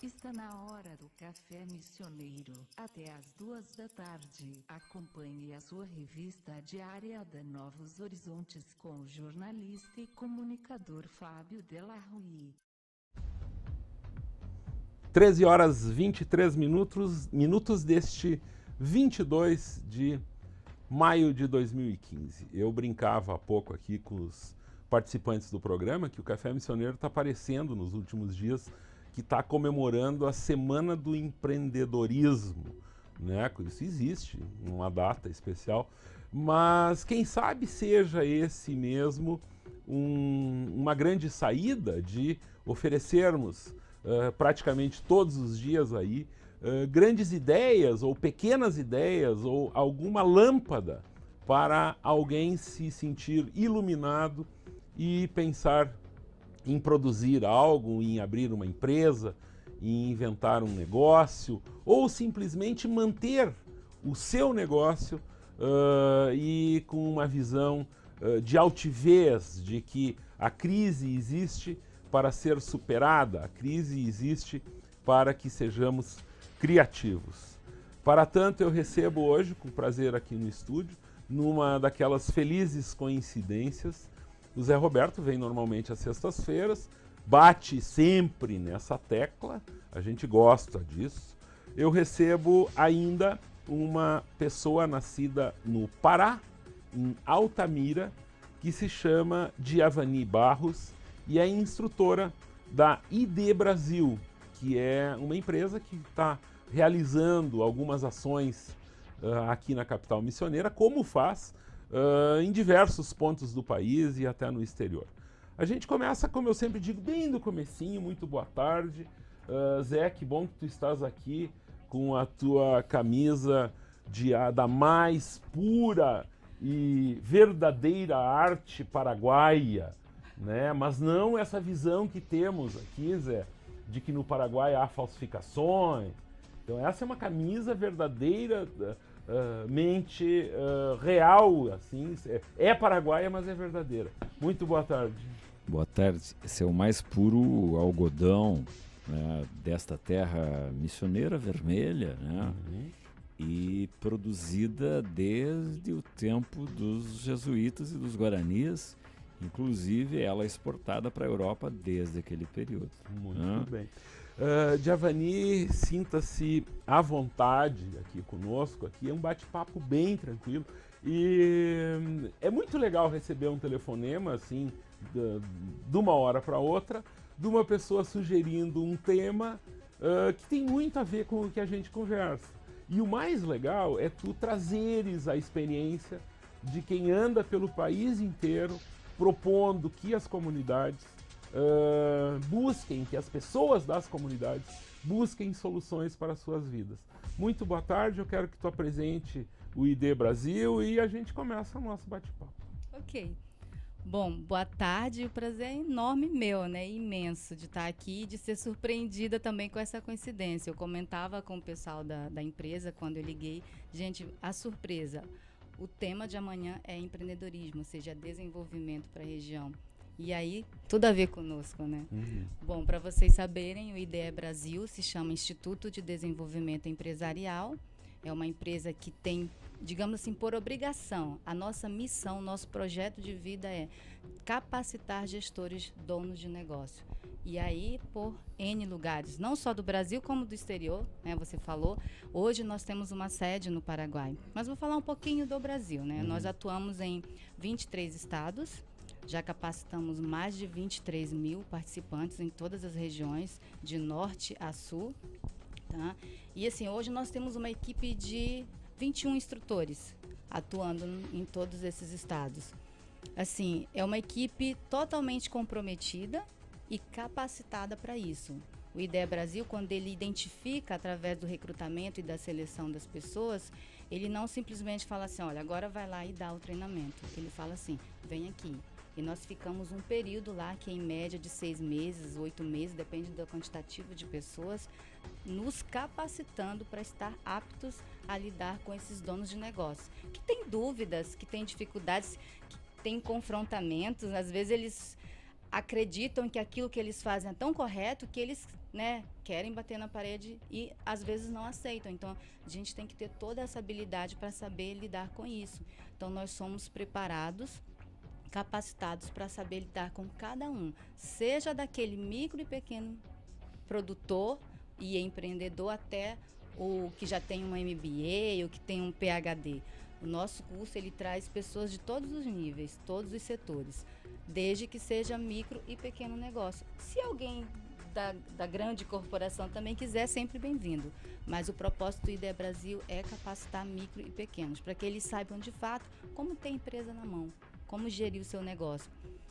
Está na hora do Café Missioneiro, até às 2 da tarde. Acompanhe a sua revista diária da Novos Horizontes com o jornalista e comunicador Fábio Della Rui. 13 horas 23 minutos deste 22 de maio de 2015. Eu brincava há pouco aqui com os participantes do programa que o Café Missioneiro está aparecendo nos últimos dias, que está comemorando a Semana do Empreendedorismo, né? Isso existe, uma data especial, mas quem sabe seja esse mesmo uma grande saída de oferecermos praticamente todos os dias aí grandes ideias ou pequenas ideias ou alguma lâmpada para alguém se sentir iluminado e pensar em produzir algo, em abrir uma empresa, em inventar um negócio ou simplesmente manter o seu negócio e com uma visão de altivez, de que a crise existe para ser superada, a crise existe para que sejamos criativos. Para tanto, eu recebo hoje, com prazer aqui no estúdio, numa daquelas felizes coincidências, o Zé Roberto vem normalmente às sextas-feiras, bate sempre nessa tecla, a gente gosta disso. Eu recebo ainda uma pessoa nascida no Pará, em Altamira, que se chama Djavani Barros e é instrutora da ID Brasil, que é uma empresa que está realizando algumas ações aqui na capital missioneira, como faz em diversos pontos do país e até no exterior. A gente começa, como eu sempre digo, bem do comecinho. Muito boa tarde. Zé, que bom que tu estás aqui com a tua camisa da mais pura e verdadeira arte paraguaia, né? Mas não essa visão que temos aqui, Zé, de que no Paraguai há falsificações. Então essa é uma camisa verdadeira, mente real, assim, é paraguaia, mas é verdadeira. Muito boa tarde. Boa tarde. Esse é o mais puro algodão, né, desta terra missioneira vermelha, né? E produzida desde o tempo dos jesuítas e dos guaranis, inclusive ela exportada para a Europa desde aquele período. Muito bem. Djavani, sinta-se à vontade aqui conosco. Aqui é um bate-papo bem tranquilo e é muito legal receber um telefonema assim de uma hora para outra de uma pessoa sugerindo um tema que tem muito a ver com o que a gente conversa. E o mais legal é tu trazeres a experiência de quem anda pelo país inteiro propondo que as comunidades busquem, que as pessoas das comunidades busquem soluções para as suas vidas. Muito boa tarde, eu quero que tu apresente o ID Brasil e a gente começa o nosso bate-papo. Ok. Bom, boa tarde, o prazer é enorme meu, né? Imenso de estar aqui e de ser surpreendida também com essa coincidência. Eu comentava com o pessoal da empresa quando eu liguei, gente, a surpresa, o tema de amanhã é empreendedorismo, ou seja, desenvolvimento para a região. E aí, tudo a ver conosco, né? Bom, para vocês saberem, o IDE Brasil se chama Instituto de Desenvolvimento Empresarial. É uma empresa que tem, digamos assim, por obrigação, a nossa missão, nosso projeto de vida é capacitar gestores, donos de negócio. E aí, por N lugares, não só do Brasil como do exterior, né? Você falou, hoje nós temos uma sede no Paraguai. Mas vou falar um pouquinho do Brasil, né? Nós atuamos em 23 estados, já capacitamos mais de 23 mil participantes em todas as regiões, de norte a sul. Tá? E assim, hoje nós temos uma equipe de 21 instrutores atuando em todos esses estados. Assim, é uma equipe totalmente comprometida e capacitada para isso. O IDE Brasil, quando ele identifica através do recrutamento e da seleção das pessoas, ele não simplesmente fala assim, olha, agora vai lá e dá o treinamento. Ele fala assim, vem aqui. E nós ficamos um período lá, que é em média de 6 meses, 8 meses, depende do quantitativo de pessoas, nos capacitando para estar aptos a lidar com esses donos de negócio. Que têm dúvidas, que têm dificuldades, que têm confrontamentos, às vezes eles acreditam que aquilo que eles fazem é tão correto que eles, né, querem bater na parede e às vezes não aceitam. Então, a gente tem que ter toda essa habilidade para saber lidar com isso. Então, nós somos preparados, capacitados para saber lidar com cada um, seja daquele micro e pequeno produtor e empreendedor até o que já tem um MBA ou que tem um PhD. O nosso curso, ele traz pessoas de todos os níveis, todos os setores, desde que seja micro e pequeno negócio. Se alguém da grande corporação também quiser, sempre bem-vindo. Mas o propósito do IDEA Brasil é capacitar micro e pequenos, para que eles saibam de fato como ter empresa na mão, como gerir o seu negócio.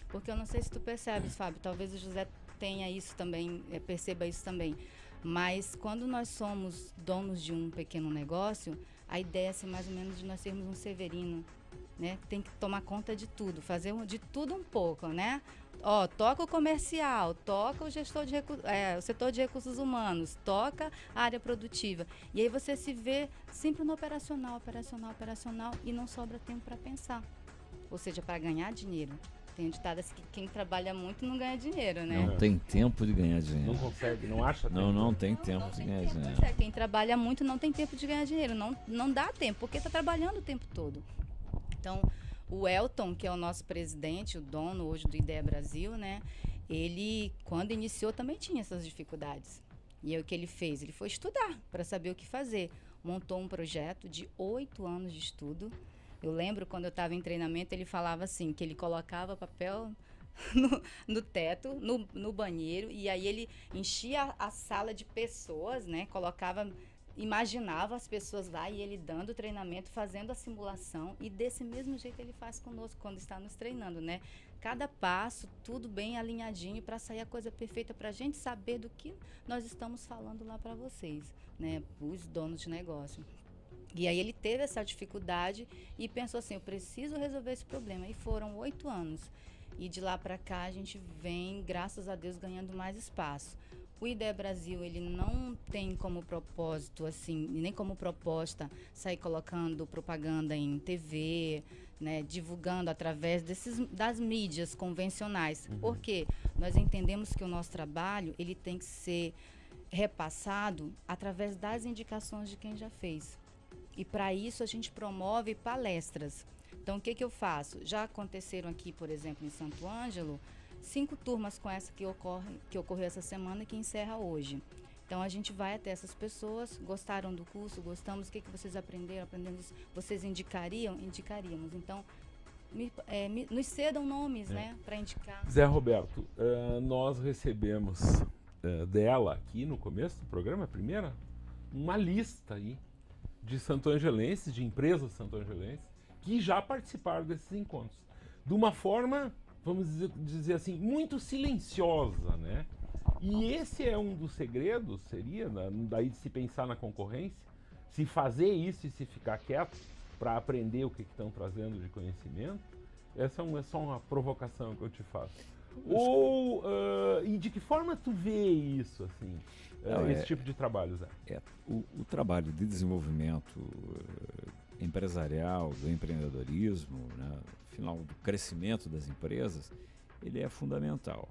Porque eu não sei se tu percebes, Fábio, talvez o José tenha isso também, perceba isso também. Mas quando nós somos donos de um pequeno negócio, a ideia é assim, mais ou menos de nós sermos um Severino, né? Tem que tomar conta de tudo, fazer de tudo um pouco, né? Ó, toca o comercial, toca o gestor de o setor de recursos humanos, toca a área produtiva. E aí você se vê sempre no operacional e não sobra tempo para pensar. Ou seja, para ganhar dinheiro. Tem um ditado assim que quem trabalha muito não ganha dinheiro, né? Não tem tempo de ganhar dinheiro. Não consegue, não acha tempo. Não tem tempo de ganhar dinheiro. Pois é, quem trabalha muito não tem tempo de ganhar dinheiro. Não dá tempo, porque está trabalhando o tempo todo. Então, o Elton, que é o nosso presidente, o dono hoje do IDEA Brasil, né? Ele, quando iniciou, também tinha essas dificuldades. E aí o que ele fez? Ele foi estudar para saber o que fazer. Montou um projeto de 8 anos de estudo. Eu lembro quando eu estava em treinamento, ele falava assim, que ele colocava papel no teto, no banheiro, e aí ele enchia a sala de pessoas, né? Imaginava as pessoas lá e ele dando o treinamento, fazendo a simulação, e desse mesmo jeito ele faz conosco quando está nos treinando, né? Cada passo, tudo bem alinhadinho para sair a coisa perfeita, para a gente saber do que nós estamos falando lá para vocês, né? Os donos de negócio. E aí ele teve essa dificuldade e pensou assim, eu preciso resolver esse problema. E foram 8 anos. E de lá para cá a gente vem, graças a Deus, ganhando mais espaço. O IDEA Brasil, ele não tem como propósito, assim, nem como proposta sair colocando propaganda em TV, né, divulgando através das mídias convencionais. Por quê? Nós entendemos que o nosso trabalho, ele tem que ser repassado através das indicações de quem já fez. E para isso a gente promove palestras. Então o que eu faço? Já aconteceram aqui, por exemplo, em Santo Ângelo, 5 turmas com essa que ocorreu essa semana e que encerra hoje. Então a gente vai até essas pessoas, gostaram do curso, gostamos, o que vocês aprenderam, isso, vocês indicariam? Indicaríamos. Então nos cedam nomes, né, para indicar. Zé Roberto, nós recebemos dela aqui no começo do programa, a primeira, uma lista aí de santo-angelenses, de empresas santo-angelenses, que já participaram desses encontros. De uma forma, vamos dizer assim, muito silenciosa, né? E esse é um dos segredos, seria, daí de se pensar na concorrência, se fazer isso e se ficar quieto para aprender o que estão trazendo de conhecimento. Essa é só uma provocação que eu te faço. E de que forma tu vê isso, assim? Esse tipo de trabalho, Zé? O trabalho de desenvolvimento empresarial, do empreendedorismo, né, afinal, do crescimento das empresas, ele é fundamental.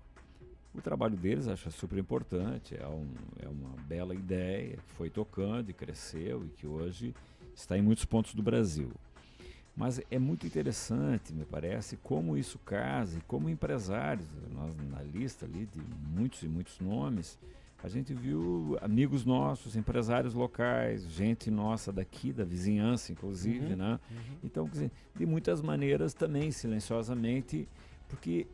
O trabalho deles acho super importante, é uma bela ideia que foi tocando e cresceu e que hoje está em muitos pontos do Brasil. Mas é muito interessante, me parece, como isso casa e como empresários, nós na lista ali de muitos e muitos nomes, a gente viu amigos nossos, empresários locais, gente nossa daqui, da vizinhança, inclusive, né? Então, quer dizer, de muitas maneiras também, silenciosamente, porque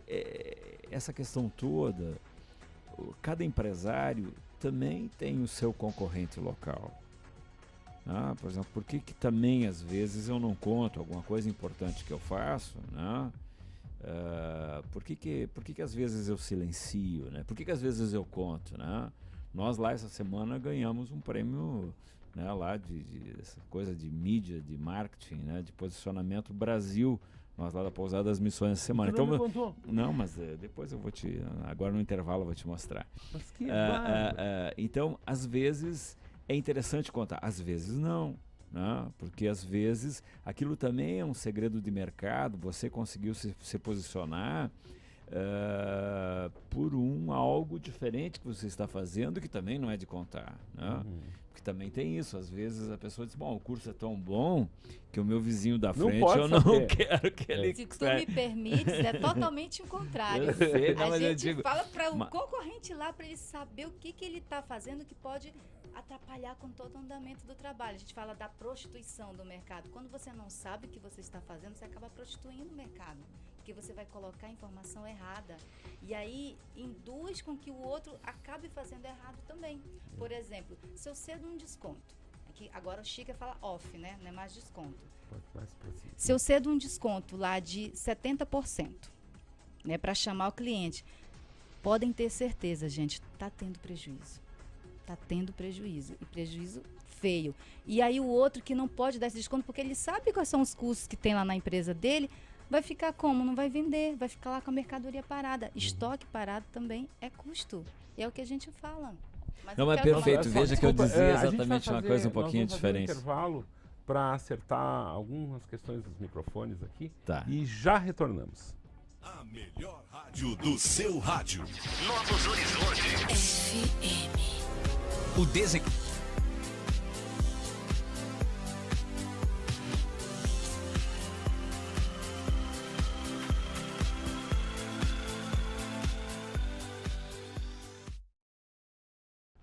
essa questão toda, cada empresário também tem o seu concorrente local. Por exemplo, por que também, às vezes, eu não conto alguma coisa importante que eu faço, né? Por que às vezes eu silencio, né? Por que às vezes eu conto, né? Nós lá essa semana ganhamos um prêmio, né, lá de essa coisa de mídia, de marketing, né, de posicionamento Brasil, nós lá da Pousada das Missões essa semana. Tu não me contou? Não, mas depois eu vou agora no intervalo eu vou te mostrar. Mas que então, às vezes é interessante contar, às vezes não. Né? Porque às vezes aquilo também é um segredo de mercado, você conseguiu se posicionar por algo diferente que você está fazendo, que também não é de contar, né? Porque também tem isso, às vezes a pessoa diz, bom, o curso é tão bom que o meu vizinho da frente eu não quero que ele... Se tu me permites, é totalmente o contrário. Eu sei, não, a mas eu gente digo, fala para o concorrente lá, para ele saber o que ele está fazendo que pode atrapalhar com todo o andamento do trabalho. A gente fala da prostituição do mercado. Quando você não sabe o que você está fazendo, você acaba prostituindo o mercado, porque você vai colocar a informação errada. E aí induz com que o outro acabe fazendo errado também. Por exemplo, se eu cedo um desconto, que agora o Chica fala off, né? Não é mais desconto. Se eu cedo um desconto lá de 70%, né, para chamar o cliente, podem ter certeza, gente, tá tendo prejuízo. Tá tendo prejuízo, e prejuízo feio. E aí o outro que não pode dar esse desconto, porque ele sabe quais são os custos que tem lá na empresa dele, vai ficar como? Não vai vender, vai ficar lá com a mercadoria parada. Estoque parado também é custo. E é o que a gente fala. Não, mas perfeito. Veja que eu dizia exatamente uma coisa um pouquinho diferente. Um intervalo para acertar algumas questões dos microfones aqui. Tá. E já retornamos. A melhor rádio do seu rádio. Novos Horizontes. FM. O desenho.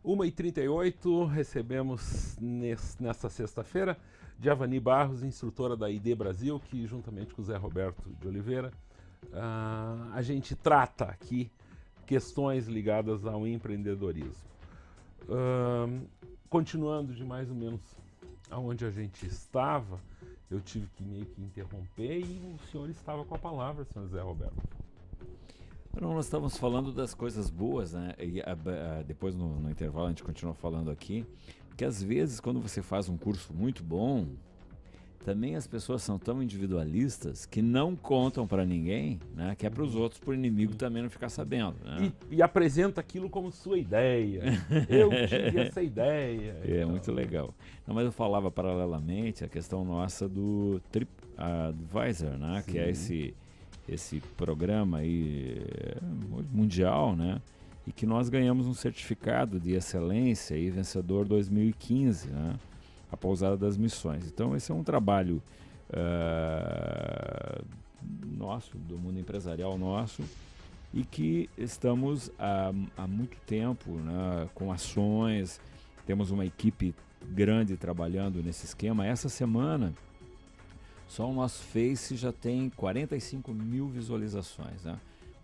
1h38, recebemos nesta sexta-feira Diavani Barros, instrutora da ID Brasil, que juntamente com o Zé Roberto de Oliveira, a gente trata aqui questões ligadas ao empreendedorismo. Continuando de mais ou menos aonde a gente estava, eu tive que meio que interromper e o senhor estava com a palavra, senhor Zé Roberto. Não, nós estávamos falando das coisas boas, né? E depois no intervalo a gente continua falando aqui, que às vezes quando você faz um curso muito bom, também as pessoas são tão individualistas que não contam para ninguém, né? Que é para os outros, para o inimigo também não ficar sabendo, né? E apresenta aquilo como sua ideia. Eu tive essa ideia. É muito legal. Não, mas eu falava paralelamente a questão nossa do TripAdvisor, né? Sim. Que é esse programa aí mundial, né? E que nós ganhamos um certificado de excelência e vencedor 2015, né? A Pousada das Missões. Então esse é um trabalho nosso, do mundo empresarial nosso, e que estamos há muito tempo, né, com ações, temos uma equipe grande trabalhando nesse esquema. Essa semana só o nosso Face já tem 45 mil visualizações, né?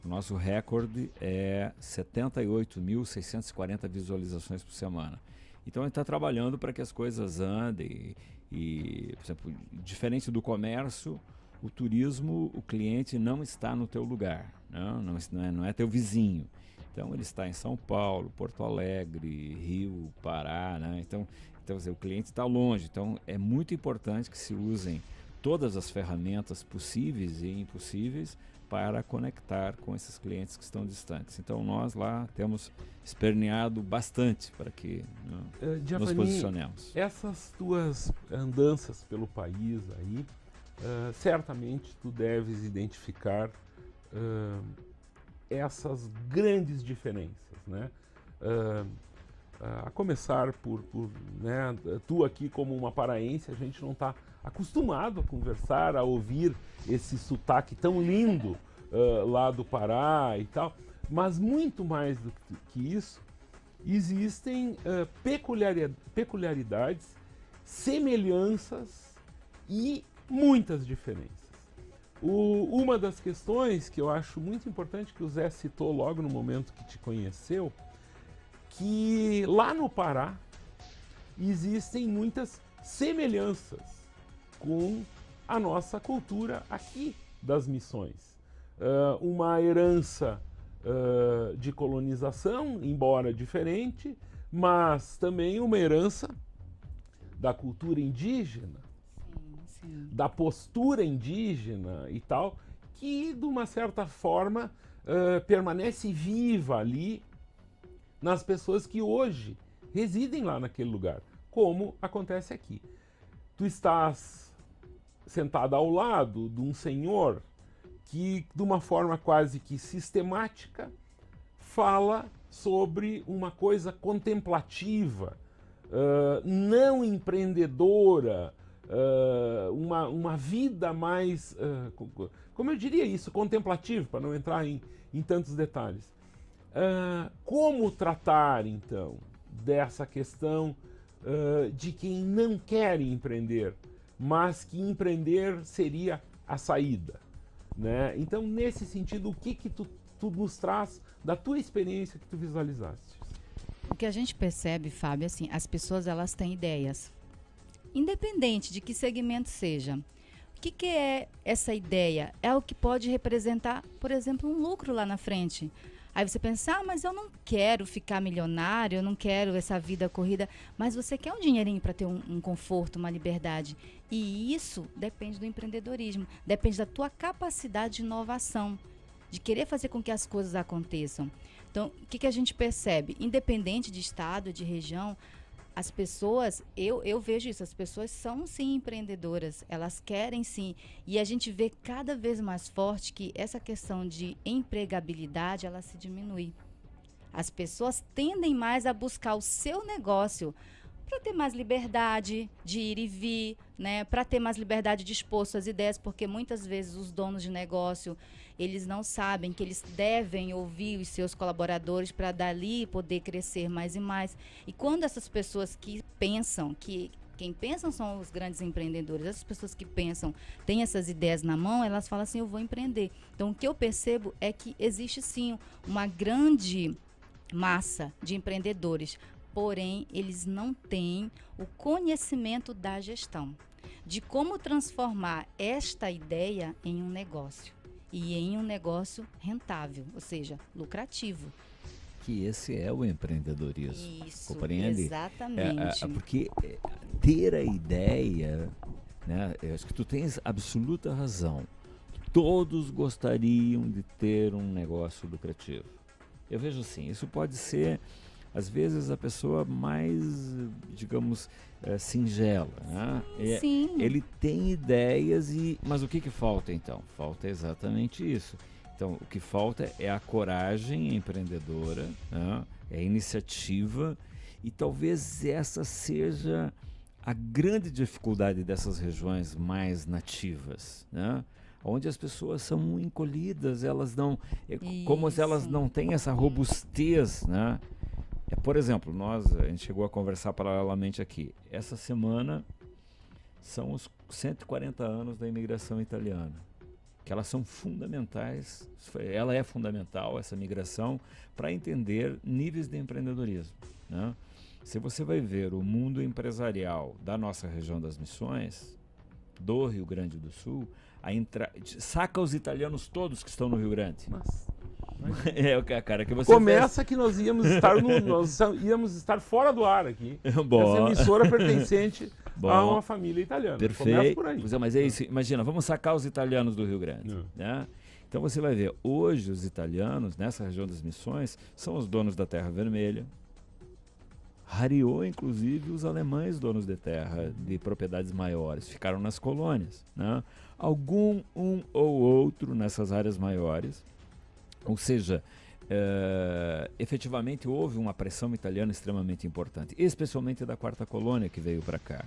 O nosso recorde é 78.640 visualizações por semana. Então a gente está trabalhando para que as coisas andem e, por exemplo, diferente do comércio, o turismo, o cliente não está no teu lugar, não é teu vizinho. Então ele está em São Paulo, Porto Alegre, Rio, Pará, né? Então o cliente está longe. Então é muito importante que se usem todas as ferramentas possíveis e impossíveis para conectar com esses clientes que estão distantes. Então nós lá temos esperneado bastante para que nos posicionemos. Essas tuas andanças pelo país aí, certamente tu deves identificar essas grandes diferenças, né? A começar por né, tu aqui como uma paraense, a gente não está acostumado a conversar, a ouvir esse sotaque tão lindo lá do Pará e tal, mas muito mais do que isso, existem peculiaridades, semelhanças e muitas diferenças. Uma das questões que eu acho muito importante, que o Zé citou logo no momento que te conheceu, que lá no Pará existem muitas semelhanças com a nossa cultura aqui das Missões. Uma herança de colonização, embora diferente, mas também uma herança da cultura indígena, sim. Da postura indígena e tal, que de uma certa forma permanece viva ali nas pessoas que hoje residem lá naquele lugar, como acontece aqui. Tu estás sentado ao lado de um senhor que, de uma forma quase que sistemática, fala sobre uma coisa contemplativa, não empreendedora, uma vida mais, como eu diria isso, contemplativa, para não entrar em tantos detalhes. Como tratar, então, dessa questão de quem não quer empreender, mas que empreender seria a saída, né? Então, nesse sentido, o que tu nos traz da tua experiência que tu visualizaste? O que a gente percebe, Fábio, assim, as pessoas elas têm ideias, independente de que segmento seja. O que é essa ideia? É o que pode representar, por exemplo, um lucro lá na frente. Aí você pensa, mas eu não quero ficar milionário, eu não quero essa vida corrida, mas você quer um dinheirinho para ter um conforto, uma liberdade. E isso depende do empreendedorismo, depende da tua capacidade de inovação, de querer fazer com que as coisas aconteçam. Então, o que a gente percebe? Independente de estado, de região, as pessoas, eu vejo isso, as pessoas são sim empreendedoras, elas querem sim, e a gente vê cada vez mais forte que essa questão de empregabilidade, ela se diminui. As pessoas tendem mais a buscar o seu negócio para ter mais liberdade de ir e vir, né? Para ter mais liberdade de expor suas ideias, porque muitas vezes os donos de negócio, eles não sabem que eles devem ouvir os seus colaboradores para dali poder crescer mais e mais. E quando essas pessoas que pensam, quem pensam são os grandes empreendedores, essas pessoas que pensam, têm essas ideias na mão, elas falam assim, eu vou empreender. Então, o que eu percebo é que existe sim uma grande massa de empreendedores, porém, eles não têm o conhecimento da gestão, de como transformar esta ideia em um negócio, e em um negócio rentável, ou seja, lucrativo. Que esse é o empreendedorismo. Isso, compreende? Exatamente. Porque ter a ideia, né, eu acho que tu tens absoluta razão. Todos gostariam de ter um negócio lucrativo. Eu vejo assim, isso pode ser, às vezes, a pessoa mais, digamos, singela, né? Sim. Ele tem ideias, mas o que falta então? Falta exatamente isso. Então, o que falta é a coragem empreendedora, né? É a iniciativa, e talvez essa seja a grande dificuldade dessas regiões mais nativas, né? Onde as pessoas são encolhidas, elas não, como se elas não têm essa robustez, né? Por exemplo, a gente chegou a conversar paralelamente aqui. Essa semana são os 140 anos da imigração italiana, que elas são fundamentais, ela é fundamental, essa migração, para entender níveis de empreendedorismo, né? Se você vai ver o mundo empresarial da nossa região das Missões, do Rio Grande do Sul, saca os italianos todos que estão no Rio Grande. É, cara, que você começa que nós íamos estar fora do ar aqui. Essa emissora pertencente a uma família italiana. Perfeito. Começa por aí. Mas é isso. Imagina, vamos sacar os italianos do Rio Grande, né? Então você vai ver, hoje os italianos, nessa região das Missões, são os donos da Terra Vermelha. Rareou, inclusive, os alemães donos de terra, de propriedades maiores, ficaram nas colônias, né? Um ou outro nessas áreas maiores. Ou seja, efetivamente houve uma pressão italiana extremamente importante, especialmente da quarta colônia que veio para cá.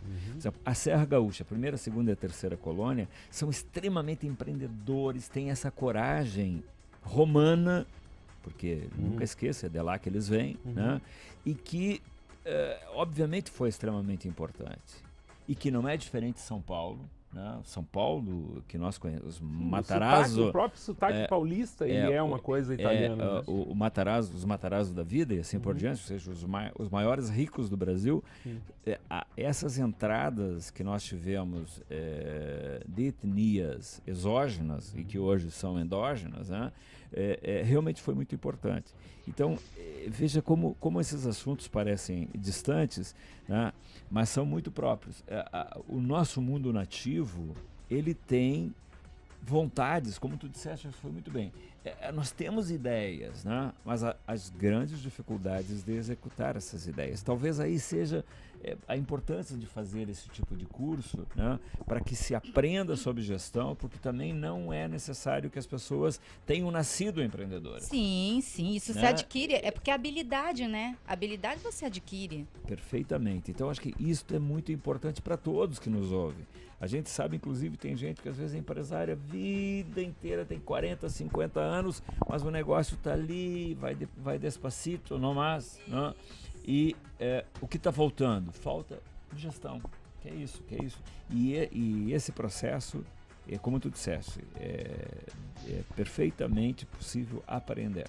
A Serra Gaúcha, a primeira, a segunda e a terceira colônia, são extremamente empreendedores, têm essa coragem romana, porque nunca esqueça, é de lá que eles vêm, né? E que, obviamente, foi extremamente importante. E que não é diferente de São Paulo. Não, São Paulo, que nós conhecemos, Matarazzo... O próprio sotaque paulista ele é uma coisa italiana. O Matarazzo, os Matarazzo da vida e assim por diante, ou seja, os maiores ricos do Brasil, essas entradas que nós tivemos de etnias exógenas e que hoje são endógenas, né, realmente foi muito importante. Então, veja como esses assuntos parecem distantes, né, mas são muito próprios. O nosso mundo nativo, ele tem vontades, como tu disseste, foi muito bem, nós temos ideias, né? Mas as grandes dificuldades de executar essas ideias. Talvez aí seja a importância de fazer esse tipo de curso, né? Para que se aprenda sobre gestão, porque também não é necessário que as pessoas tenham nascido empreendedoras. Sim, isso se adquire. É porque é habilidade, né? Habilidade você adquire. Perfeitamente. Então, acho que isso é muito importante para todos que nos ouvem. A gente sabe, inclusive, tem gente que às vezes é empresária a vida inteira, tem 40, 50 anos, mas o negócio está ali, vai despacito, não mais, né? E o que está faltando? Falta gestão. Que é isso. E esse processo, como tu disseste, é perfeitamente possível aprender.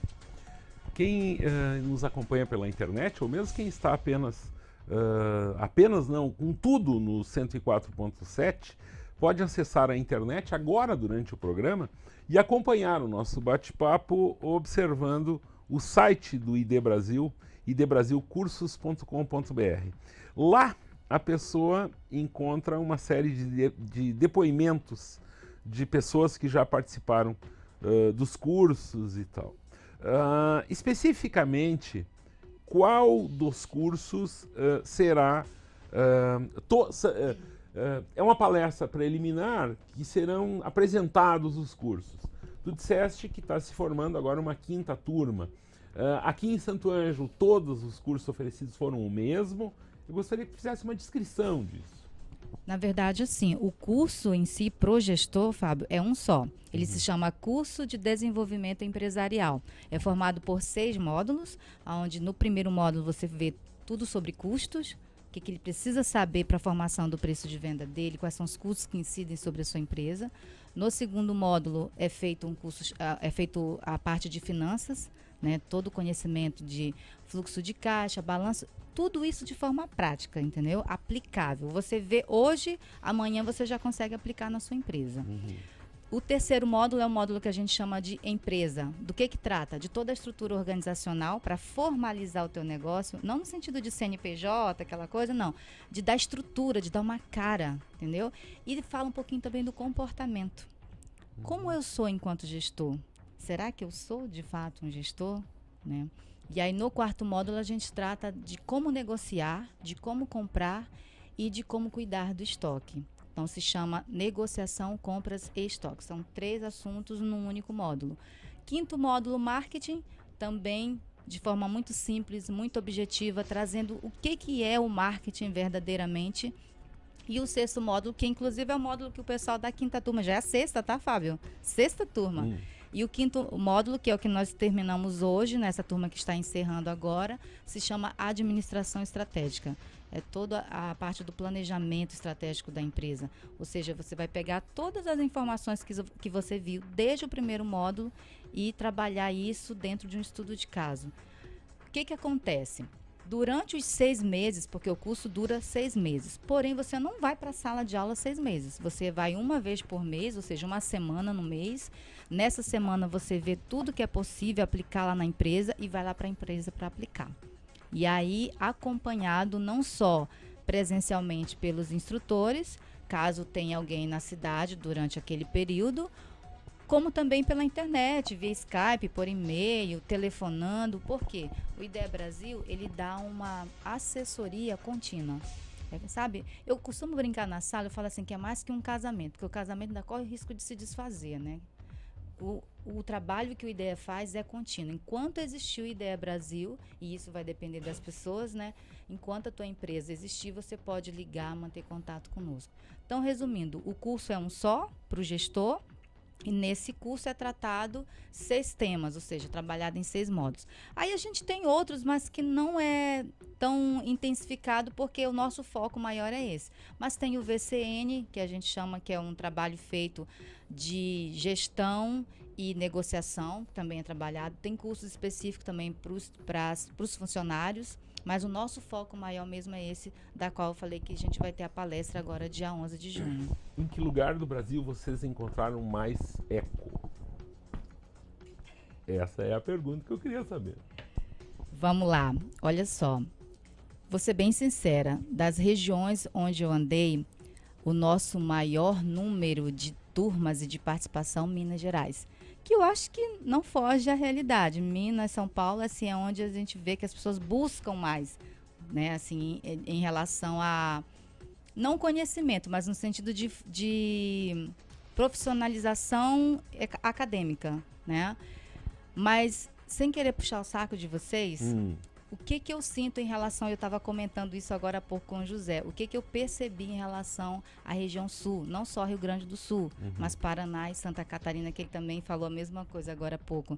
Quem nos acompanha pela internet, ou mesmo quem está apenas não, com tudo no 104.7, pode acessar a internet agora durante o programa e acompanhar o nosso bate-papo observando o site do ID Brasil, idbrasilcursos.com.br. Lá a pessoa encontra uma série de depoimentos de pessoas que já participaram dos cursos e tal. Especificamente, qual dos cursos será... é uma palestra preliminar que serão apresentados os cursos. Tu disseste que está se formando agora uma 5ª turma. Aqui em Santo Ângelo, todos os cursos oferecidos foram o mesmo. Eu gostaria que fizesse uma descrição disso. Na verdade, assim, o curso em si, pro gestor, Fábio, é um só. Ele se chama Curso de Desenvolvimento Empresarial. É formado por 6 módulos, onde no primeiro módulo você vê tudo sobre custos, o que ele precisa saber para a formação do preço de venda dele, quais são os custos que incidem sobre a sua empresa. No segundo módulo é feito a parte de finanças, né, todo o conhecimento de fluxo de caixa, balanço, tudo isso de forma prática, entendeu? Aplicável. Você vê hoje, amanhã você já consegue aplicar na sua empresa. O terceiro módulo é o módulo que a gente chama de empresa. Do que trata? De toda a estrutura organizacional para formalizar o teu negócio, não no sentido de CNPJ, aquela coisa, não. De dar estrutura, de dar uma cara, entendeu? E fala um pouquinho também do comportamento. Como eu sou enquanto gestor? Será que eu sou, de fato, um gestor? Né? E aí, no quarto módulo, a gente trata de como negociar, de como comprar e de como cuidar do estoque. Então, se chama negociação, compras e estoque. São 3 assuntos num único módulo. Quinto módulo, marketing, também de forma muito simples, muito objetiva, trazendo o que é o marketing verdadeiramente. E o sexto módulo, que inclusive é o módulo que o pessoal da 5ª turma, já é a 6ª, tá, Fábio? 6ª turma. E o quinto módulo, que é o que nós terminamos hoje, nessa turma que está encerrando agora, se chama Administração Estratégica. É toda a parte do planejamento estratégico da empresa. Ou seja, você vai pegar todas as informações que você viu desde o primeiro módulo e trabalhar isso dentro de um estudo de caso. O que acontece? Durante os 6 meses, porque o curso dura 6 meses, porém você não vai para a sala de aula 6 meses. Você vai uma vez por mês, ou seja, uma semana no mês. Nessa semana você vê tudo que é possível aplicar lá na empresa e vai lá para a empresa para aplicar. E aí, acompanhado não só presencialmente pelos instrutores, caso tenha alguém na cidade durante aquele período, como também pela internet, via Skype, por e-mail, telefonando. Por quê? O IDEA Brasil, ele dá uma assessoria contínua. Sabe? Eu costumo brincar na sala, eu falo assim, que é mais que um casamento, porque o casamento ainda corre o risco de se desfazer, né? O trabalho que o IDEA faz é contínuo. Enquanto existir o IDEA Brasil, e isso vai depender das pessoas, né? Enquanto a tua empresa existir, você pode ligar, manter contato conosco. Então, resumindo, o curso é um só para o gestor, e nesse curso é tratado 6 temas, ou seja, trabalhado em 6 módulos. Aí a gente tem outros, mas que não é tão intensificado, porque o nosso foco maior é esse. Mas tem o VCN, que a gente chama, que é um trabalho feito de gestão e negociação, que também é trabalhado. Tem cursos específicos também para os funcionários, mas o nosso foco maior mesmo é esse, da qual eu falei que a gente vai ter a palestra agora, dia 11 de junho. Em que lugar do Brasil vocês encontraram mais eco? Essa é a pergunta que eu queria saber. Vamos lá, olha só. Vou ser bem sincera, das regiões onde eu andei, o nosso maior número de turmas e de participação, Minas Gerais. que eu acho que não foge à realidade. Minas, São Paulo, assim, é onde a gente vê que as pessoas buscam mais, né, assim, em relação a, não conhecimento, mas no sentido de profissionalização acadêmica, né? Mas, sem querer puxar o saco de vocês, o que eu sinto em relação, eu estava comentando isso agora há pouco com o José, o que eu percebi em relação à região sul, não só Rio Grande do Sul, mas Paraná e Santa Catarina, que ele também falou a mesma coisa agora há pouco.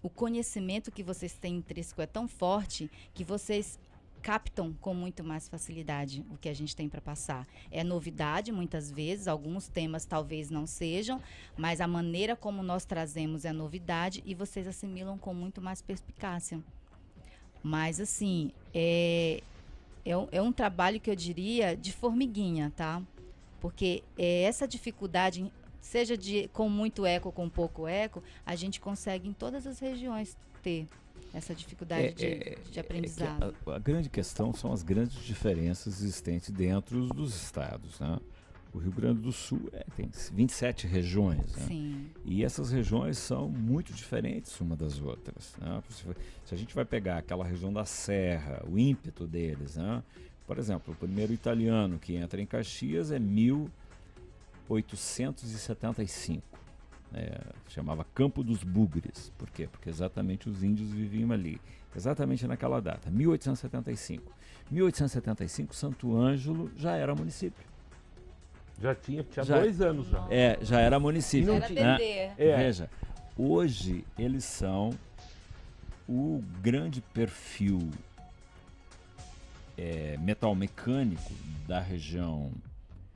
O conhecimento que vocês têm intrínseco é tão forte que vocês captam com muito mais facilidade o que a gente tem para passar. É novidade muitas vezes, alguns temas talvez não sejam, mas a maneira como nós trazemos é novidade e vocês assimilam com muito mais perspicácia. Mas assim, é um trabalho que eu diria de formiguinha, tá? Porque essa dificuldade, seja com muito eco ou com pouco eco, a gente consegue em todas as regiões ter essa dificuldade de aprendizado. A grande questão são as grandes diferenças existentes dentro dos estados, né? O Rio Grande do Sul tem 27 regiões, né? Sim. E essas regiões são muito diferentes uma das outras, né? Se a gente vai pegar aquela região da Serra, o ímpeto deles, né? Por exemplo, o primeiro italiano que entra em Caxias é 1875. Chamava Campo dos Bugres. Por quê? Porque exatamente os índios viviam ali, exatamente naquela data, 1875. 1875, Santo Ângelo já era município. Já tinha 2 anos já. Já era município. Era BD. Veja, hoje eles são o grande perfil metalmecânico da região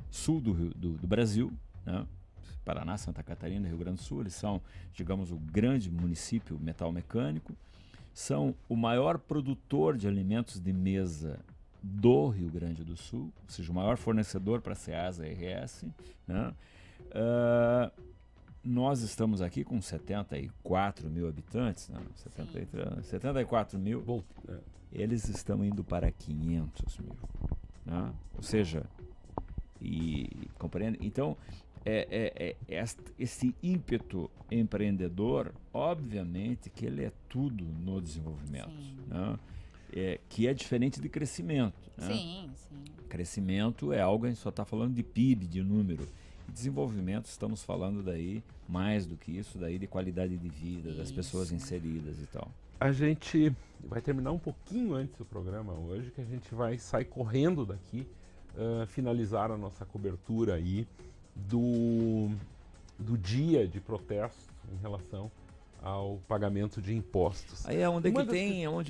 sul do Brasil, né? Paraná, Santa Catarina, Rio Grande do Sul, eles são, digamos, o grande município metalmecânico, são o maior produtor de alimentos de mesa do Rio Grande do Sul, ou seja, o maior fornecedor para a Ceasa RS, né? Nós estamos aqui com 74 mil habitantes, né? 74 mil, eles estão indo para 500 mil, né? Ou seja, compreende? Então, esse ímpeto empreendedor, obviamente que ele é tudo no desenvolvimento, né? Que é diferente de crescimento, né? Sim. Crescimento é algo, a gente só está falando de PIB, de número. E desenvolvimento, estamos falando daí, mais do que isso, daí de qualidade de vida, das pessoas inseridas e tal. A gente vai terminar um pouquinho antes do programa hoje, que a gente vai sair correndo daqui, finalizar a nossa cobertura aí do dia de protesto em relação ao pagamento de impostos. Aí onde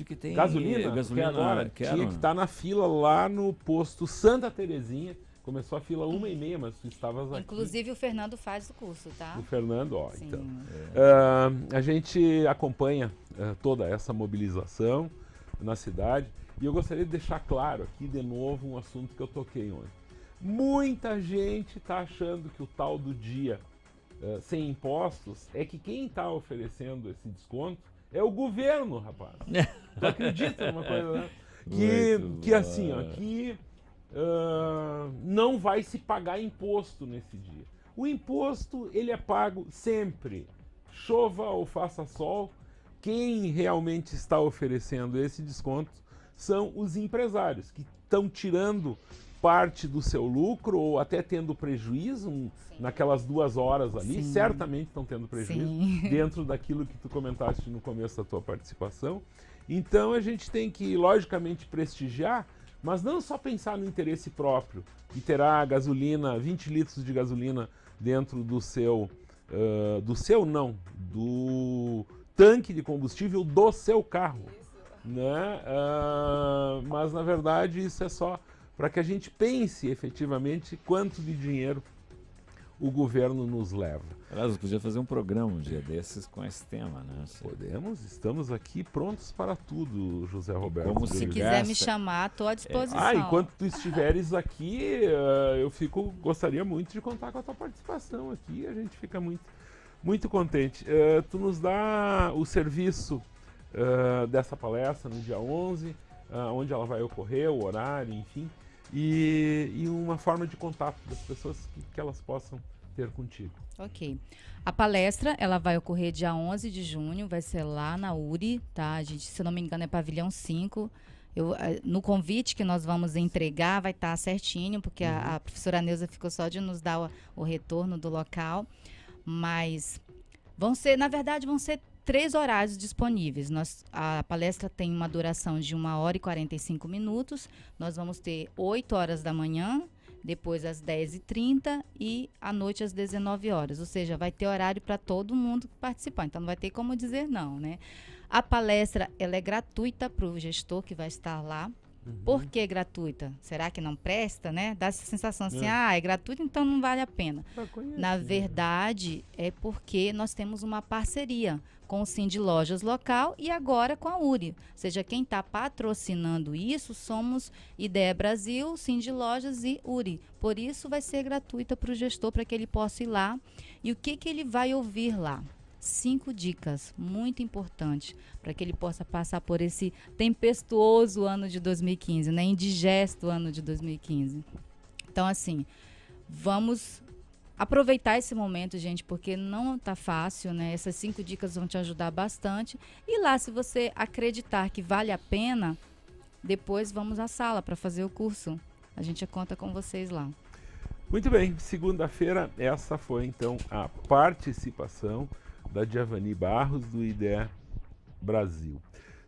que tem gasolina agora tinha que estar na fila lá no posto Santa Terezinha. Começou a fila 1h30, mas tu estavas aqui. Inclusive o Fernando faz o curso, tá? O Fernando, Sim. Então. A gente acompanha toda essa mobilização na cidade e eu gostaria de deixar claro aqui de novo um assunto que eu toquei ontem. Muita gente está achando que o tal do dia sem impostos é que quem está oferecendo esse desconto é o governo, rapaz. Tu acredita numa coisa, né? Que assim, ó, que não vai se pagar imposto nesse dia. O imposto, ele é pago sempre, chova ou faça sol. Quem realmente está oferecendo esse desconto são os empresários, que estão tirando parte do seu lucro ou até tendo prejuízo naquelas 2 horas ali. Sim. Certamente estão tendo prejuízo. Sim. Dentro daquilo que tu comentaste no começo da tua participação. Então a gente tem que, logicamente, prestigiar, mas não só pensar no interesse próprio e terá gasolina, 20 litros de gasolina dentro do tanque de combustível do seu carro, né? Mas na verdade isso é só para que a gente pense efetivamente quanto de dinheiro o governo nos leva. Aliás, podia fazer um programa um dia desses com esse tema, né? Podemos, estamos aqui prontos para tudo, José Roberto. Como Se quiser me chamar, estou à disposição. Enquanto tu estiveres aqui, eu gostaria muito de contar com a tua participação aqui, a gente fica muito, muito contente. Tu nos dá o serviço dessa palestra no dia 11, onde ela vai ocorrer, o horário, enfim, e uma forma de contato das pessoas que elas possam ter contigo. Ok. A palestra, ela vai ocorrer dia 11 de junho, vai ser lá na URI, tá? A gente, se eu não me engano, é pavilhão 5. No convite que nós vamos entregar, vai estar certinho, porque a professora Neuza ficou só de nos dar o retorno do local. Mas vão ser 3 horários disponíveis. A palestra tem uma duração de 1h45. Nós vamos ter 8 horas da manhã, depois às 10h30 e à noite às 19 horas. Ou seja, vai ter horário para todo mundo participar. Então, não vai ter como dizer não, né? A palestra, ela é gratuita para o gestor que vai estar lá. Por que gratuita? Será que não presta, né? Dá essa sensação assim, é gratuito, então não vale a pena. Na verdade, é porque nós temos uma parceria com o Cindy Lojas local e agora com a URI. Ou seja, quem está patrocinando isso somos Ideia Brasil, Cindy Lojas e URI. Por isso vai ser gratuita para o gestor, para que ele possa ir lá. E o que ele vai ouvir lá? 5 dicas muito importantes para que ele possa passar por esse tempestuoso ano de 2015, né? Indigesto ano de 2015. Então, assim, vamos aproveitar esse momento, gente, porque não tá fácil, né? Essas 5 dicas vão te ajudar bastante. E lá, se você acreditar que vale a pena, depois vamos à sala para fazer o curso. A gente conta com vocês lá. Muito bem, segunda-feira, essa foi então a participação da Diavani Barros, do IDEA Brasil.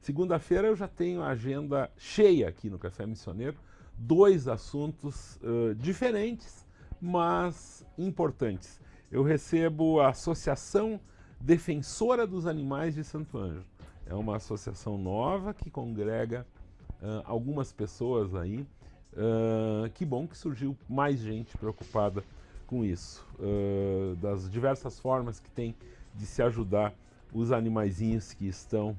Segunda-feira eu já tenho a agenda cheia aqui no Café Missioneiro, 2 assuntos diferentes, mas importantes. Eu recebo a Associação Defensora dos Animais de Santo Ângelo. É uma associação nova que congrega algumas pessoas aí. Que bom que surgiu mais gente preocupada com isso, das diversas formas que tem de se ajudar os animaizinhos que estão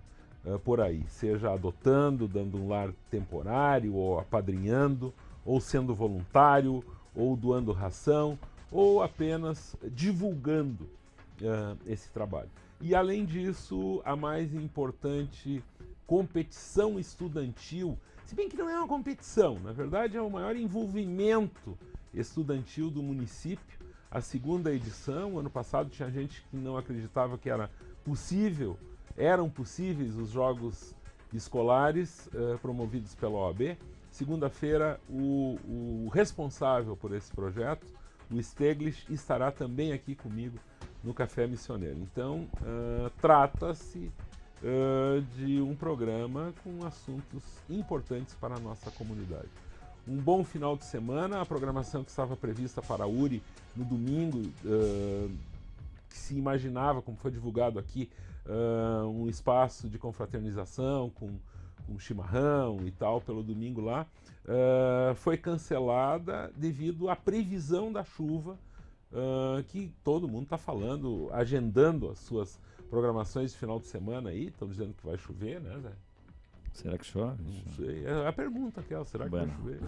por aí, seja adotando, dando um lar temporário, ou apadrinhando, ou sendo voluntário, ou doando ração, ou apenas divulgando esse trabalho. E além disso, a mais importante competição estudantil, se bem que não é uma competição, na verdade é o maior envolvimento estudantil do município. A 2ª edição, ano passado tinha gente que não acreditava que eram possíveis os jogos escolares promovidos pela OAB. Segunda-feira, o responsável por esse projeto, o Steglitz, estará também aqui comigo no Café Missioneiro. Então, trata-se de um programa com assuntos importantes para a nossa comunidade. Um bom final de semana. A programação que estava prevista para a URI no domingo, que se imaginava, como foi divulgado aqui, um espaço de confraternização com chimarrão e tal pelo domingo lá, foi cancelada devido à previsão da chuva, que todo mundo está falando, agendando as suas programações de final de semana aí. Estão dizendo que vai chover, né, Zé? Será que chove? Não sei. É a pergunta aquela, será que vai chover?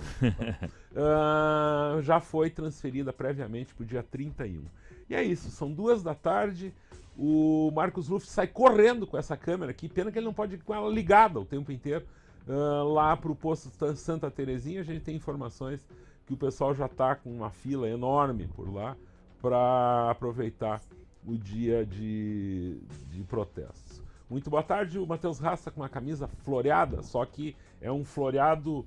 Já foi transferida previamente para o dia 31. E é isso, são 14h. O Marcos Luff sai correndo com essa câmera aqui, pena que ele não pode ir com ela ligada o tempo inteiro. Lá para o posto Santa Terezinha, a gente tem informações que o pessoal já está com uma fila enorme por lá para aproveitar o dia de protestos. Muito boa tarde, o Matheus Rasta com uma camisa floreada, só que é um floreado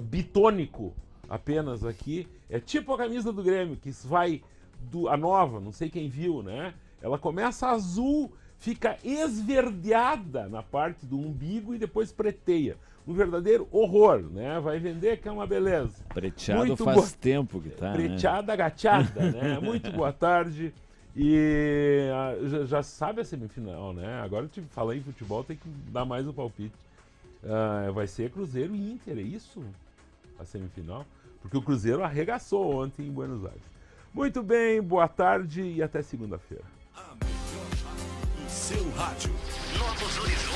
bitônico apenas aqui. É tipo a camisa do Grêmio, que vai a nova, não sei quem viu, né? Ela começa azul, fica esverdeada na parte do umbigo e depois preteia. Um verdadeiro horror, né? Vai vender que é uma beleza. Preteado muito faz tempo que tá, preteada, agachada, né? Muito boa tarde. E já sabe a semifinal, né? Agora eu falei em futebol, tem que dar mais um palpite. Vai ser Cruzeiro e Inter, é isso? A semifinal? Porque o Cruzeiro arregaçou ontem em Buenos Aires. Muito bem, boa tarde e até segunda-feira. A melhor rádio do seu rádio. Novos Horizontes.